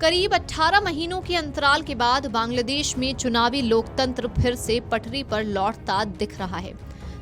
करीब 18 महीनों के अंतराल के बाद बांग्लादेश में चुनावी लोकतंत्र फिर से पटरी पर लौटता दिख रहा है।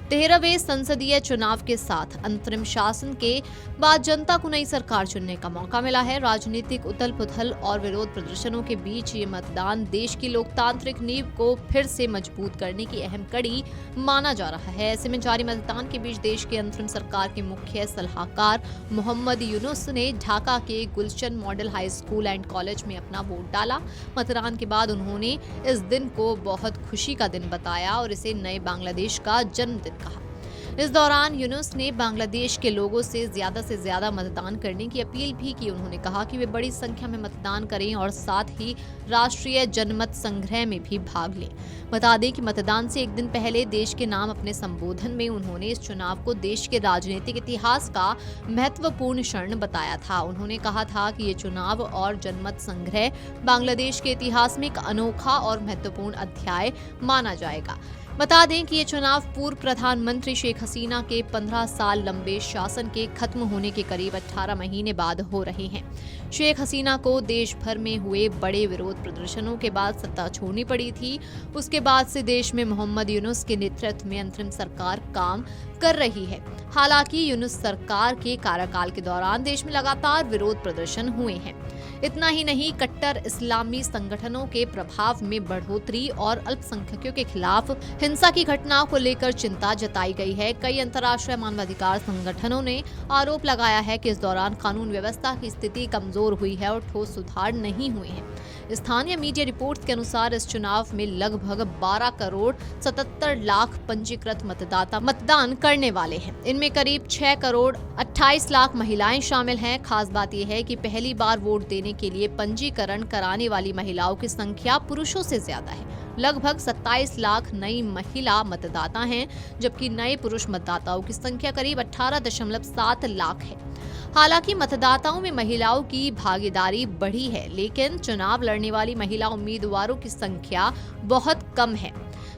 13वें संसदीय चुनाव के साथ अंतरिम शासन के बाद जनता को नई सरकार चुनने का मौका मिला है। राजनीतिक उथल पुथल और विरोध प्रदर्शनों के बीच ये मतदान देश की लोकतांत्रिक नींव को फिर से मजबूत करने की अहम कड़ी माना जा रहा है। ऐसे में जारी मतदान के बीच देश के अंतरिम सरकार के मुख्य सलाहकार मोहम्मद यूनुस ने ढाका के Gulshan model high school and college में अपना वोट डाला। मतदान के बाद उन्होंने इस दिन को बहुत खुशी का दिन बताया और इसे नए बांग्लादेश का जन्मदिन कहा। इस दौरान यूनुस ने बांग्लादेश के लोगों से ज्यादा मतदान करने की अपील भी की। उन्होंने कहा कि वे बड़ी संख्या में मतदान करें और साथ ही राष्ट्रीय जनमत संग्रह में भी भाग लें। बता दें कि मतदान से एक दिन पहले देश के नाम अपने संबोधन में उन्होंने इस चुनाव को देश के राजनीतिक इतिहास का महत्वपूर्ण क्षण बताया था। उन्होंने कहा था कि ये चुनाव और जनमत संग्रह बांग्लादेश के इतिहास में एक अनोखा और महत्वपूर्ण अध्याय माना जाएगा। बता दें कि ये चुनाव पूर्व प्रधानमंत्री शेख हसीना के 15 साल लंबे शासन के खत्म होने के करीब 18 महीने बाद हो रहे हैं। शेख हसीना को देश भर में हुए बड़े विरोध प्रदर्शनों के बाद सत्ता छोड़नी पड़ी थी। उसके बाद से देश में मोहम्मद यूनुस के नेतृत्व में अंतरिम सरकार काम कर रही है। हालांकि यूनुस सरकार के कार्यकाल के दौरान देश में लगातार विरोध प्रदर्शन हुए हैं। इतना ही नहीं, कट्टर इस्लामी संगठनों के प्रभाव में बढ़ोतरी और अल्पसंख्यकों के खिलाफ हिंसा की घटनाओं को लेकर चिंता जताई गई है। कई अंतर्राष्ट्रीय मानवाधिकार संगठनों ने आरोप लगाया है कि इस दौरान कानून व्यवस्था की स्थिति कमजोर हुई है और ठोस सुधार नहीं हुए हैं। स्थानीय मीडिया रिपोर्ट्स के अनुसार इस चुनाव में लगभग 12 करोड़ 77 लाख पंजीकृत मतदाता मतदान करने वाले हैं। इनमें करीब 6 करोड़ 28 लाख महिलाएं शामिल हैं। खास बात यह है कि पहली बार वोट देने के लिए पंजीकरण कराने वाली महिलाओं की संख्या पुरुषों से ज्यादा है। लगभग 27 लाख नई महिला मतदाता हैं, जबकि नए पुरुष मतदाताओं की संख्या करीब 18.7 लाख है। हालांकि मतदाताओं में महिलाओं की भागीदारी बढ़ी है, लेकिन चुनाव लड़ने वाली महिला उम्मीदवारों की संख्या बहुत कम है।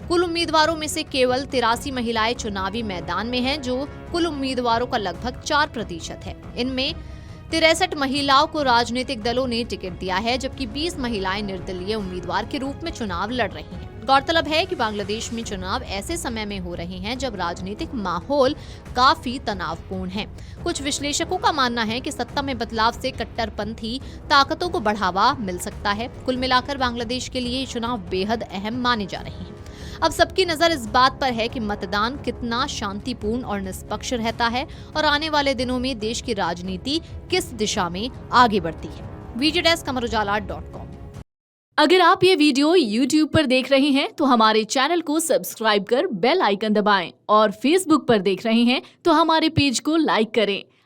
कुल उम्मीदवारों में से केवल 83 महिलाएं चुनावी मैदान में हैं, जो कुल उम्मीदवारों का लगभग 4% है। इनमें 63 महिलाओं को राजनीतिक दलों ने टिकट दिया है, जबकि 20 महिलाएं निर्दलीय उम्मीदवार के रूप में चुनाव लड़ रही हैं। गौरतलब है कि बांग्लादेश में चुनाव ऐसे समय में हो रहे हैं जब राजनीतिक माहौल काफी तनावपूर्ण है। कुछ विश्लेषकों का मानना है कि सत्ता में बदलाव से कट्टरपंथी ताकतों को बढ़ावा मिल सकता है। कुल मिलाकर बांग्लादेश के लिए ये चुनाव बेहद अहम माने जा रहे हैं। अब सबकी नजर इस बात पर है कि मतदान कितना शांतिपूर्ण और निष्पक्ष रहता है और आने वाले दिनों में देश की राजनीति किस दिशा में आगे बढ़ती है। Video desk amarujala.com। अगर आप ये वीडियो YouTube पर देख रहे हैं तो हमारे चैनल को सब्सक्राइब कर बेल आइकन दबाएं और Facebook पर देख रहे हैं तो हमारे पेज को लाइक करें।